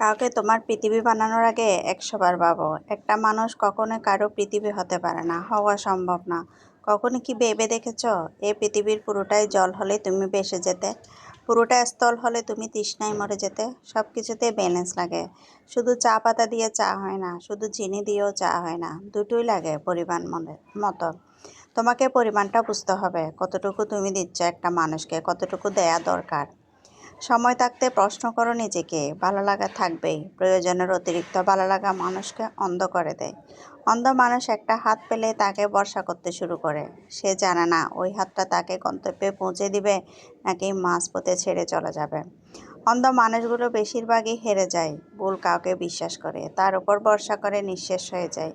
কাউকে তোমার পৃথিবী বানানোর আগে 100 বার ভাবো। একটা মানুষ কখনো কারো পৃথিবী হতে পারে না, হওয়া সম্ভব না। কখনো কি ভেবে দেখেছ, এই পৃথিবীর পুরোটাই জল হলে তুমি ভেসে যেতে, পুরোটা স্থল হলে তুমি তৃষ্ণায় মরে যেতে। সব কিছুতেই ব্যালেন্স লাগে। শুধু চা পাতা দিয়ে চা হয় না, শুধু চিনি দিয়েও চা হয় না, দুটোই লাগে পরিমাণ মতো। তোমাকে পরিমাণটা বুঝতে হবে, কতটুকু তুমি দিচ্ছ একটা মানুষকে, কতটুকু দেয়া দরকার। সময় থাকতে প্রশ্ন করো নিজেকে, ভালো লাগা থাকবেই, প্রয়োজনের অতিরিক্ত ভালো লাগা মানুষকে অন্ধ করে দেয়। অন্ধ মানুষ একটা হাত পেলে তাকে ভরসা করতে শুরু করে। সে জানে না ওই হাতটা তাকে গন্তব্যে পৌঁছে দিবে নাকি মাঝপথে ছেড়ে চলে যাবে। অন্ধ মানুষগুলো বেশিরভাগই হেরে যায়, ভুল কাউকে বিশ্বাস করে, তার উপর ভরসা করে নিঃশেষ হয়ে যায়।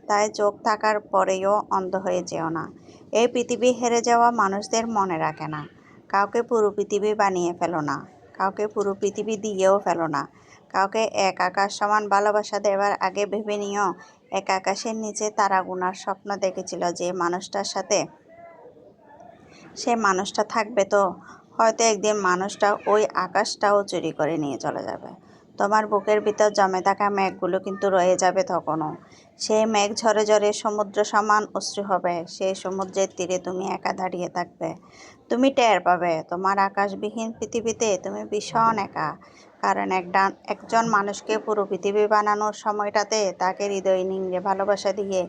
তাই চোখ থাকার পরেও অন্ধ হয়ে যেও না। এই পৃথিবী হেরে যাওয়া মানুষদের মনে রাখে না। কাউকে পুরো পৃথিবী বানিয়ে ফেলো না, কাউকে পুরো পৃথিবী দিয়েও ফেলো না। কাউকে এক আকাশ সমান ভালোবাসা দেওয়ার আগে ভেবে নিও, এক আকাশের নিচে তারা গুনার স্বপ্ন দেখেছিল যে মানুষটার সাথে সে মানুষটা থাকবে, তো হয়তো একদিন মানুষটা ওই আকাশটাও চুরি করে নিয়ে চলে যাবে। তোমার বুকের ভিতর জমে থাকা মেঘগুলো কিন্তু রয়ে যাবে তখনও। সেই মেঘ ঝরে ঝরে সমুদ্র সমান অশ্রু হবে। সেই সমুদ্রের তীরে তুমি একা দাঁড়িয়ে থাকবে। তুমি টের পাবে তোমার আকাশবিহীন পৃথিবীতে তুমি ভীষণ একা। কারণ একজন মানুষকে পুরো পৃথিবী বানানোর সময়টাতে তাকে হৃদয় নিংড়ে ভালোবাসা দিয়ে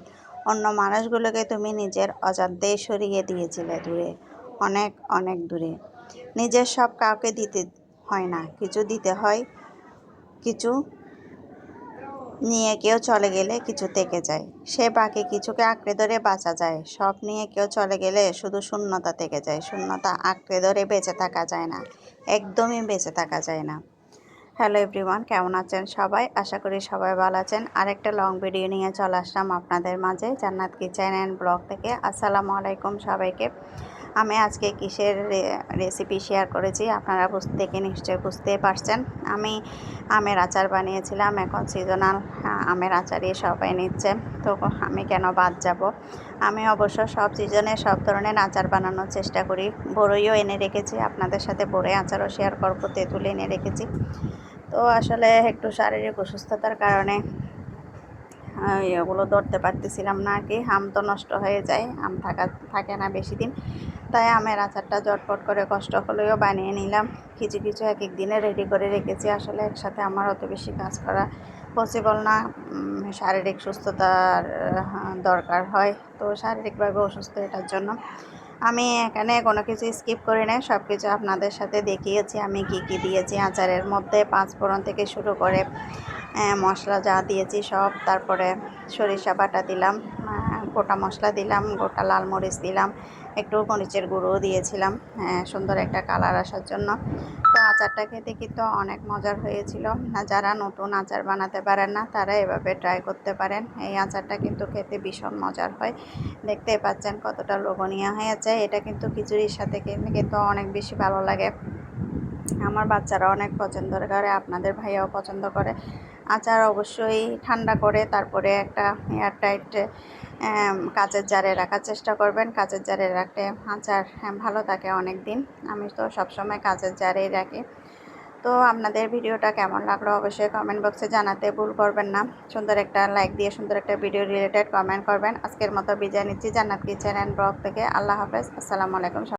অন্য মানুষগুলোকে তুমি নিজের অজান্তেই সরিয়ে দিয়েছিলে দূরে, অনেক অনেক দূরে। নিজের সব কাউকে দিতে হয় না, কিছু দিতে হয়। কিছু নিয়ে কেউ চলে গেলে কিছু থেকে যায়, সে বাকি কিছুকে আঁকড়ে ধরে বাঁচা যায়। সব নিয়ে কেউ চলে গেলে শুধু শূন্যতা থেকে যায়। শূন্যতা আঁকড়ে ধরে বেঁচে থাকা যায় না, একদমই বেঁচে থাকা যায় না। হ্যালো এভরিওয়ান, কেমন আছেন সবাই? আশা করি সবাই ভালো আছেন। আরেকটা লং ভিডিও নিয়ে চলে আসলাম আপনাদের মাঝে জান্নাত কিচেন অ্যান্ড ব্লগ থেকে। আসসালামু আলাইকুম সবাইকে। আমি আজকে কিসের রেসিপি শেয়ার করেছি আপনারা দেখে নিশ্চয়ই বুঝতেই পারছেন। আমি আমের আচার বানিয়েছিলাম। এখন সিজনাল আমের আচারই সবাই নিচ্ছে, তো আমি কেন বাদ যাব। আমি অবশ্য সব সিজনে সব ধরনের আচার বানানোর চেষ্টা করি। বড়ইও এনে রেখেছি, আপনাদের সাথে বড়ই আচারও শেয়ার করবো। তেঁতুল এনে রেখেছি। তো আসলে একটু শারীরিক অসুস্থতার কারণে এগুলো ধরতে পারতেছিলাম না আর কি। আম তো নষ্ট হয়ে যায়, আম থাকে না বেশি দিন। তাই আমের আচারটা ঝটপট করে কষ্ট হলেও বানিয়ে নিলাম। কিছু কিছু এক এক দিনে রেডি করে রেখেছি। আসলে একসাথে আমার অত বেশি কাজ করা পসিবল না। শারীরিক সুস্থতার দরকার হয়, তো শারীরিকভাবে অসুস্থ, এটার জন্য আমি এখানে কোনো কিছু স্কিপ করি না, সব কিছু আপনাদের সাথে দেখিয়েছি আমি কি কি দিয়েছি আচারের মধ্যে। 5 ফোড়ন থেকে শুরু করে মশলা যা দিয়েছি সব, তারপরে সরিষা বাটা দিলাম, গোটা মশলা দিলাম, গোটা লাল মরিচ দিলাম, একটু মরিচের গুঁড়োও দিয়েছিলাম সুন্দর একটা কালার আসার জন্য। তো আচারটা খেতে কিন্তু অনেক মজার হয়েছিল। যারা নতুন আচার বানাতে পারেন না তারা এভাবে ট্রাই করতে পারেন। এই আচারটা কিন্তু খেতে ভীষণ মজার হয়। দেখতেই পাচ্ছেন কতটা লোভনীয় হয়েছে। এটা কিন্তু খিচুড়ির সাথে কিন্তু অনেক বেশি ভালো লাগে। আমার বাচ্চারা অনেক পছন্দ করে, আপনাদের ভাইয়াও পছন্দ করে। আচার অবশ্যই ঠান্ডা করে তারপরে একটা এয়ারটাইট কাচের জারে রাখার চেষ্টা করবেন। কাচের জারে রাখলে আচার ভালো থাকে অনেক দিন। আমি তো সবসময় কাচের জারেই রাখি। তো আপনাদের ভিডিওটা কেমন লাগলো অবশ্যই কমেন্ট বক্সে জানাতে ভুল করবেন না। সুন্দর একটা লাইক দিয়ে সুন্দর একটা ভিডিও রিলেটেড কমেন্ট করবেন। আজকের মতো বিদায় নিচ্ছি জান্নাত কিচেন অ্যান্ড ব্লগ থেকে। আল্লাহ হাফেজ, আসসালামু আলাইকুম।